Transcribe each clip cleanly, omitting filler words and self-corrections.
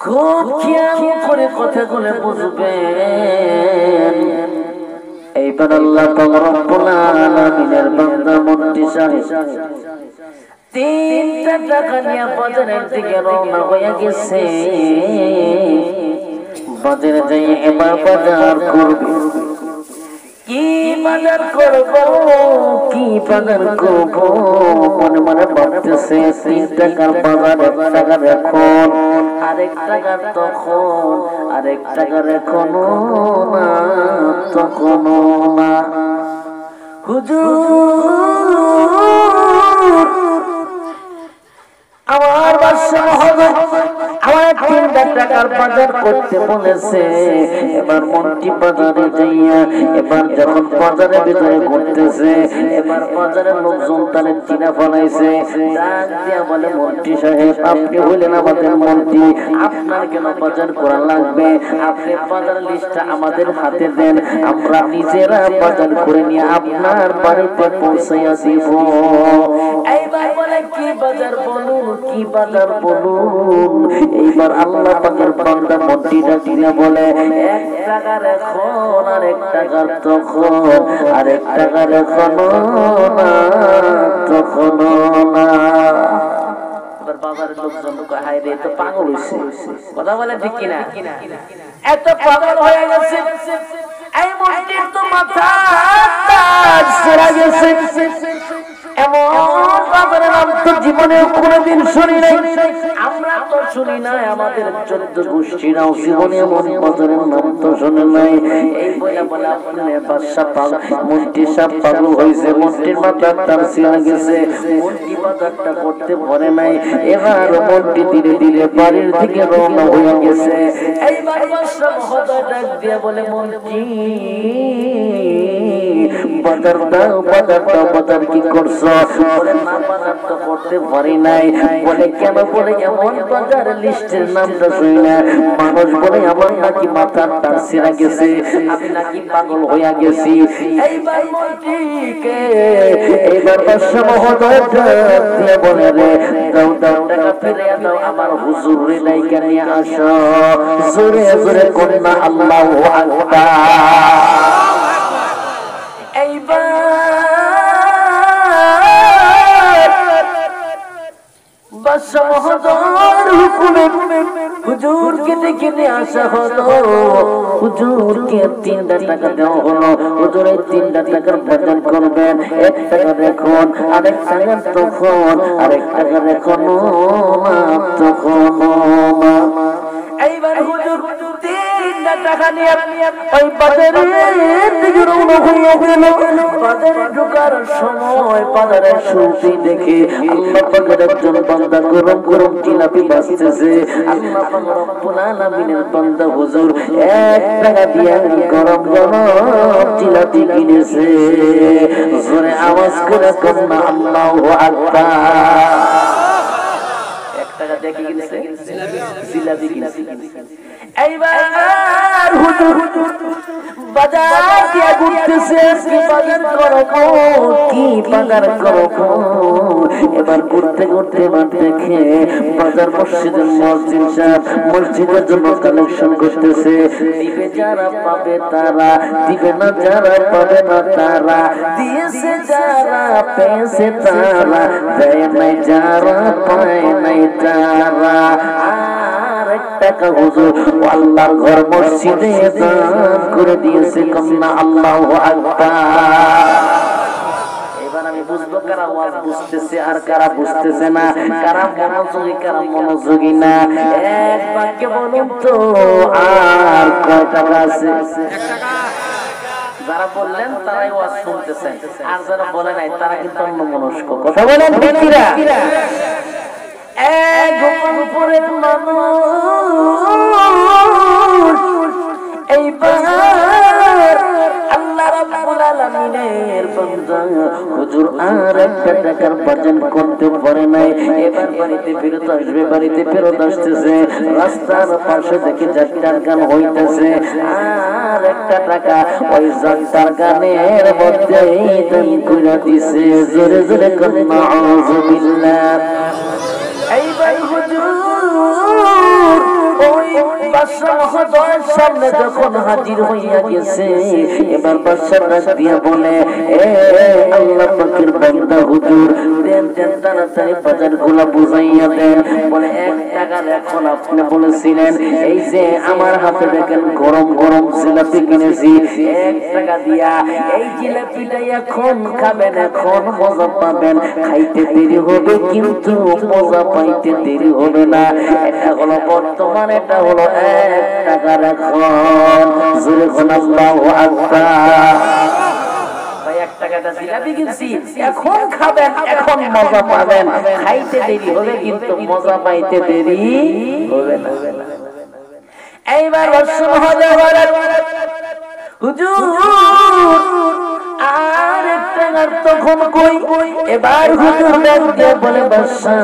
খুব খেয়াল করে কথাগুলো বুঝবেন। এইবার আল্লাহ পাক রব্বুল আলামিনের বান্দা মুন্টি সাহেব 3টা টাকা নিয়ে বাজারের দিকে রওনা হয়ে গেছে। বাজারে যাই এবার বাজার করবে। কি বাজার করব, কি বাজার করব মনে মনে ভাবতেছে। 3 টাকার বাজার 1 টাকার এখন, আরেক টাকার তখন, আরেক টাকার এখনো না তখনো না। হুজুর আমার বাদশা মহোদয় আমার 3টা টাকার বাজার করতে বলেছে। এবার মন্ত্রী বাজারে যাইয়া এবার যখন বাজারের ভিতরে ঘুরতেছে, এবার বাজারের লোকজন তারে চিনা ফলাইছে। ডাক দিয়া বলে, মন্ত্রী সাহেব আপনি হইলেন আমাদের মন্ত্রী, আপনার কেন বাজার করা লাগবে? আপনি বাজার লিস্টটা আমাদের হাতে দেন, আমরা নিজেরা বাজার করে নিয়ে আপনার বাড়িতে পৌঁছাইয়া দিব। এইবার বলে, কি বাজার বলুন, কি বাজার বলুন। এইবার আল্লাহ পাকের বান্দা মন্ত্রীটা কিনা বলে, 1 টাকার এখন, আরেক টাকার তখন, আরেক টাকার এখনো না তখনো না। এবার বাজারের লোকজন হায় রে, তো পাগল হইছে। কথা বলে ঠিক কিনা? এত পাগল হয়ে গেছে। এই মন্ত্রীর তো মাথা ছেড়ে গেছে। এমন বাজারের নাম তো জীবনে কোনোদিন শুনি নাই, আমরা তো শুনি নাই, আমাদের 14 গোষ্ঠীরাও জীবনে এমন বাজারের নাম তো শুনে নাই। এই বলে বলে আপনার বাদশা পাগল, মন্ত্রী সাহেব পাগল হয়েছে। মন্ত্রীর মাথা তার ছিঁড়ে গেছে। মন্ত্রী বাজারটা করতে পারে নাই। এবার মন্ত্রী ধীরে ধীরে বাড়ির দিকে রওনা হয়ে গেছে। এইবার বাদশা মহোদয় ডাক দিয়ে বলে, মন্ত্রী বাজার দাও, বাজার দাও, বাজার কি করছো? বলে, না বাজার তো করতে পারি নাই। বলে, কেন? বলে, এমন বাজার লিস্টের নামটা শুনি না, মানুষ বলে আমার নাকি মাথার তার ছিঁড়া গেছে, আমি নাকি পাগল হইয়া গেছি। এইবার মন্ত্রীকে এইবার বাদশা মহোদয় দিয়ে বলে, রে দাও দাও, টাকা ফিরে দাও, আমার হুজুর রে ডাইকা নিয়ে আসো। জোরে জোরে কন্যা আল্লাহু আকবার। এইবার বাদশা মহোদয়ের হুকুমে হুজুরকে ডেকে নিয়ে আসা হলো। হুজুরকে 3টা টাকা দেওয়া হলো। হুজুর এই 3টা টাকার বাজার করবেন। 1 টাকা দেখুন, আরেক টাকা তখন, আরেক টাকা এখনো না তখনো না। এইবার হুজুর 3টা টাকা নিয়ে ওই বাজারের দিকে রওনা হয়ে গেল। বাজারে ঢোকার সময় বাজারের শুরুতে দেখে আল্লাহ পাকের একজন বান্দা গরম গরম জিলাপি বাজতেছে। আল্লাহ পাক রব্বুল আলামিনের বান্দা হুজুর 1 টাকা দিয়ে গরম গরম জিলাপি কিনেছে। জোরে আওয়াজ করে কন্যা আল্লাহু আকবার। 1 টাকা দিয়ে কি কিনেছে? জিলাপি কিনেছে। এইবার হুজুর বাজার দিয়ে ঘুরতেছে, কি বাজার করবো, কি বাজার করবো। এবার ঘুরতে ঘুরতে এবার দেখে বাজার মসজিদের মসজিদ সাহেব মসজিদের জন্য কালেকশন করতেছে। দিবে যারা পাবে তারা, দিবে না যারা পাবে না তারা, দিয়েছে যারা পেয়েছে তারা, দেয় নাই যারা পায় নাই তারা। টাকা হুজুর আল্লাহর ঘর মসজিদে দান করে দিয়েছে। কন্যা আল্লাহু আকবার। এবার আমি বুঝবো কারা ওয়াজ বুঝতেছে আর কারা বুঝতেছে না, কারা মনোযোগী কারা মনোযোগী না। এক বাক্যে বলুন তো, আর কয় টাকা আছে? 1 টাকা। যারা বললেন তারাই ওয়াজ শুনতেছেন, আর যারা বলে নাই তারা কিন্তু অন্যমনস্ক। কথা বলেন ঠিক কিনা? গোপনে মানুষ এইবার আল্লাহ রাব্বুল আলামিনের বান্দা হুজুর আর 1 টাকার বাজার করতে পারে নাই। এবার বাড়িতে ফেরত আসবে, বাড়িতে ফেরত আসতেছে, রাস্তার পাশে দেখে যাত্রার গান হইতেছে। আর 1 টাকা ওই যাত্রার গানের মধ্যে দান করে দিছে। জোরে জোরে কন্যা আউযু বিল্লাহ। এইবার হুজুর ওই বাদশা মহোদয়ের সামনে যখন হাজির হইয়া গেছে, এবার বাদশা ডাক দিয়া বলে, এ আল্লাহ পাকের বান্দা হুজুর, দেন দেন তাড়াতাড়ি বাজারগুলো বুঝাইয়া দেন। বলে 1 টাকা এখন আপনি বলেছিলেন, এই যে আমার হাতে দেখেন গরম গরম জিলাপি কিনেছি, 1 টাকা দিয়া এই জিলাপিটা এখন খাবেন, এখন মজা পাবেন। খাইতে দেরি হবে কিন্তু মজা পাইতে দেরি হবে না। এটা হলো বর্তমান, এটা হলো 1 টাকার এখন। জোরে বলুন আল্লাহু আকবার। ভাই 1 টাকাটা জিলাপি কিনছি, এখন খাবেন, এখন মজা পাবেন। খাইতে দেরি হবে কিন্তু মজা পাইতে দেরি হবে না। এইবার রাসূল বলেন, হুজুর আর 1 টাকার তখন কই? এবার হুজুর ডাক দিয়ে বলে, বাদশা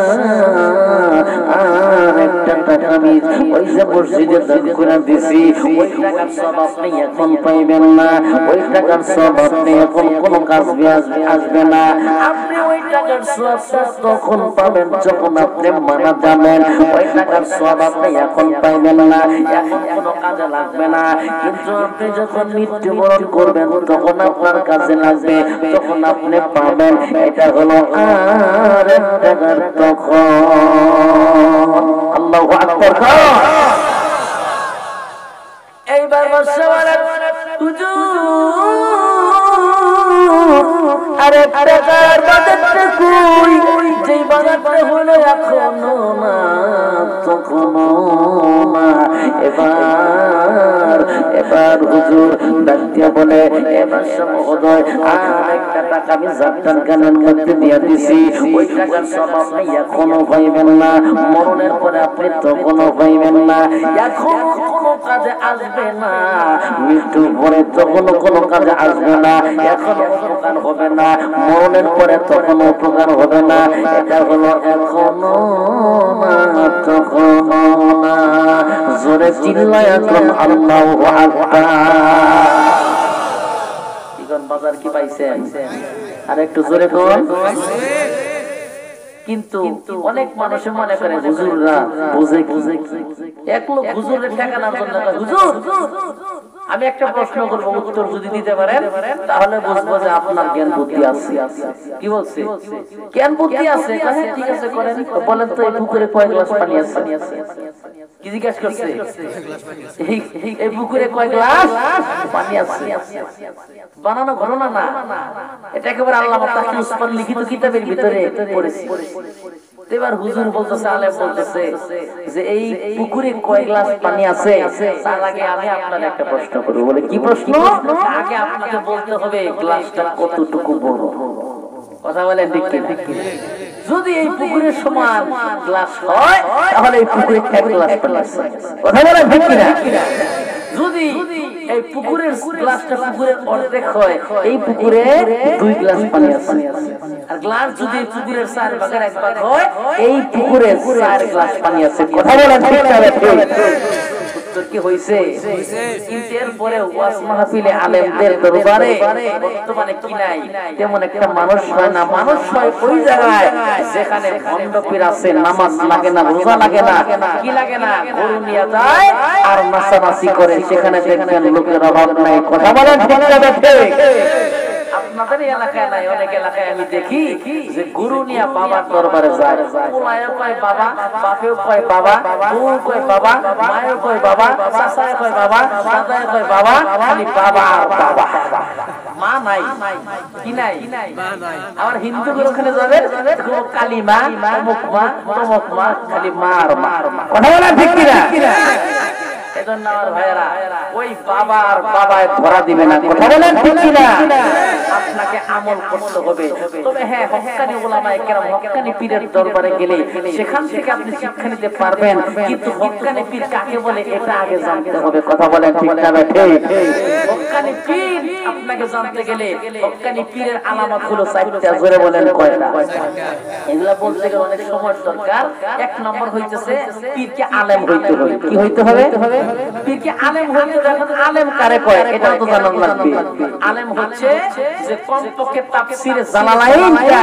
আর 1 টাকা আমি ওই যে মসজিদে দান করে দিছি, ওই টাকার সওয়াব আপনি এখন পাইবেন না। ওই টাকার সওয়াব আপনি এখন কোনো কাজে আসবে না। আপনি ওই টাকার সওয়াবটা তখন পাবেন যখন আপনি মারা যাবেন। ওই টাকার সওয়াব আপনি এখন পাইবেন না, এখন কোনো কাজে লাগবে না। কিন্তু আপনি যখন মৃত্যুবরণ করবেন তখন আপনার কাজে লাগবে, তখন আপনি পাবেন। এটা হলো আর 1 টাকার তখন। আল্লাহু আকবার। এইবার বাদশা বলে, হুজুর আর 1 টাকার বাজারটা কই? যেই বাজারটা হলো এখনো না তখনো না। এবার হুজুর ডাক দিয়া বলে, এবার মহোদয় আর 1 টাকা আমি জাকাত গানের মধ্যে দিয়া দিছি, ওই টাকার সওয়াব আপনি এখনো পাইবেন না, মরণের পরে আপনি তখনো পাইবেন না। এখন কোনো কাজে আসবে না, মৃত্যুর পরে তখনো কোনো কাজে আসবে না। এখন উপকার হবে না, মরণের পরে তখনো উপকার হবে না। এটা হলো এখনো না তখনো না। জোরে চিল্লায় এখন আল্লাহু আকবার। ইগন বাজার কি পাইছেন? আর একটু জোরে কোন। কিন্তু অনেক মানুষ মনে করে হুজুররা বুঝে বুঝে, এক লোক হুজুরের টাকা না জন্য, হুজুর আমি একটা প্রশ্ন করব, উত্তর যদি দিতে পারেন তাহলে বুঝবো যে আপনার জ্ঞান বুদ্ধি আছে। কি বলছে? জ্ঞান বুদ্ধি আছে। ঠিক আছে করেন। বলেন তো এই পুকুরে কয় গ্লাস পানি আছে? কি জিজ্ঞাসা করছে? এই পুকুরে কয় গ্লাস পানি আছে? বানানো ঘটনা না, এটা একেবারে আল্লামা তাকি উসমান লিখিত কিতাবের ভিতরে পড়েছি। এবার হুজুর বলতেছে, আলেম বলতেছে যে এই পুকুরে কয় গ্লাস পানি আছে? তার আগে আমি আপনাকে একটা প্রশ্ন করব। বলে কি প্রশ্ন? আগে আপনাকে বলতে হবে গ্লাসটা কতটুকু বড়। কথা বলেন ঠিক কি? যদি এই পুকুরের সমান গ্লাস হয় তাহলে এই পুকুরে 1 গ্লাস পানি আছে। কথা বলেন ঠিক কি না? যদি এই পুকুরের গ্লাসটা পুকুরের অর্ধেক হয়, এই পুকুরে 2 গ্লাস পানি আছে। আর গ্লাস যদি পুকুরের 4 ভাগের 1 ভাগ হয়, এই পুকুরে 4 গ্লাস পানি আছে। কথা বলেন ঠিক না? উত্তর কি হইছে? কিন্তু এরপরে ওয়াজ মাহফিলে আলেমদের দরবারে বর্তমানে কি নাই? তেমন একটা মানুষ হয় না। মানুষ হয় ওই জায়গায় যেখানে ভণ্ড পীর আছে, নামাজ লাগে না, রোজা লাগে না, কি লাগে না, গরু নিয়ে যায় আর নাচানাচি করে। সেখানে দেখবেন লোকের অভাব নাই। কথা বলেন ঠিক না? আপনাদের এলাকায় নাই, অনেক এলাকায় আমি দেখি যে গরু নিয়ে বাবার দরবারে যায়। পোলায়ও কয় বাবা, বাপেও কয় বাবা, বউ কয় বাবা, মায়েও কয় বাবা, চাচায় কয় বাবা, দাদায় কয় বাবা, খালি বাবা আর বাবা। মা নাই, কি নাই? আমার হিন্দুদের ওখানে যাবে কালী মা, অমুক মা, তমুক মা, খালি মা আর মা। কথা বলা ঠিক কিনা? এজন্য আমার ভাইয়েরা ওই বাবার বাবায় ধরা দিবে না। কথা বলেন ঠিক কিনা? আপনাকে আমল করতে হবে। তবে হ্যাঁ, হক্কানি উলামায়ে কেরাম, হক্কানি পীরের দরবারে গেলে সেখান থেকে আপনি শিক্ষা নিতে পারবেন। কিন্তু হক্কানি পীর কাকে বলে এটা আগে জানতে হবে। কথা বলেন ঠিক না? ঠিক। হক্কানি পীর আপনাকে জানতে গেলে হক্কানি পীরের আলামত হলো 4টা। জোরে বলেন কয়টা? এগুলা বলতে গেলে অনেক সময় দরকার। 1 নম্বর হইতেছে পীরকে আলেম হইতে হবে। কি হইতে হবে? পীরকে আলেম হইতে হবে। এখন আলেম কারে কয় এটা তো জানা লাগবে। আলেম হচ্ছে যে কমপক্ষে তাফসীরে জালালাইনটা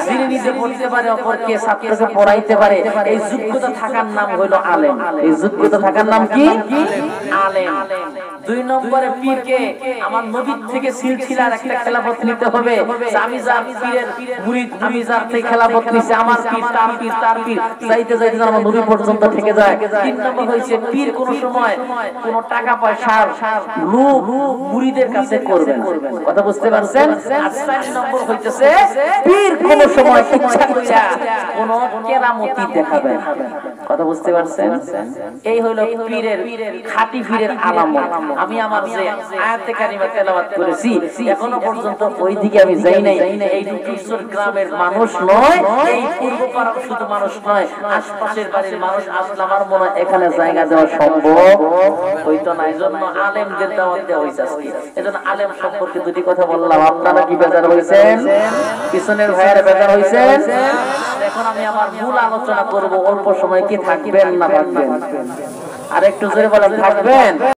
যিনি নিজে পড়তে পারে অপরকে ছাত্রকে পড়াইতে পারে এই যোগ্যতা থাকার নাম হলো আলেম। এই যোগ্যতা থাকার নাম কি? আলেম। দুই নম্বরে পীরকে আমার নবী থেকে সিলসিলার একটা খেলাফত নিতে হবে। আমি যার পীরের মুরিদ, আমি যার থেকে খেলাফত নিছি, আমার পীর তার পীর তার পীর যাইতে যাইতে আমার নবী পর্যন্ত থেকে যায়। তিন নম্বর হইছে পীর কোন সময় কোন টাকা পয়সার লোভ মুরিদের কাছে করবে না। কথা বুঝতে পারছেন? আর চার নম্বর হইতেছে পীর কোন সময় ইচ্ছা কইরা কোন কেরামতি দেখাবে না। কথা বুঝতে পারছেন? এই হলো পীরের খাঁটি পীরের আলামত। আমি আমার যে আয়াতে কারিমা তেলাওয়াত করেছি এখনো পর্যন্ত ওই দিকে আমি যাই নাই। এই দুটিশ্বর গ্রামের মানুষ নয়, এই পূর্ব পাড়ার শুধু মানুষ নয়, আশপাশের বাড়ির মানুষ আসলে আমার মনে হয় এখানে জায়গা দেওয়া সম্ভব হইতো না। এজন্য আলেমদের দাওয়াত দেওয়া হয়েছে আজকে। এজন্য আলেম সম্পর্কে দুটি কথা বললাম। আপনারা কি বেজার হয়েছেন? পিছনের ভাইয়েরা বেজার হয়েছেন? এখন আমি আমার মূল আলোচনা করব। অল্প সময় কি থাকবেন না থাকবেন? আর একটু জোরে বলেন, থাকবেন?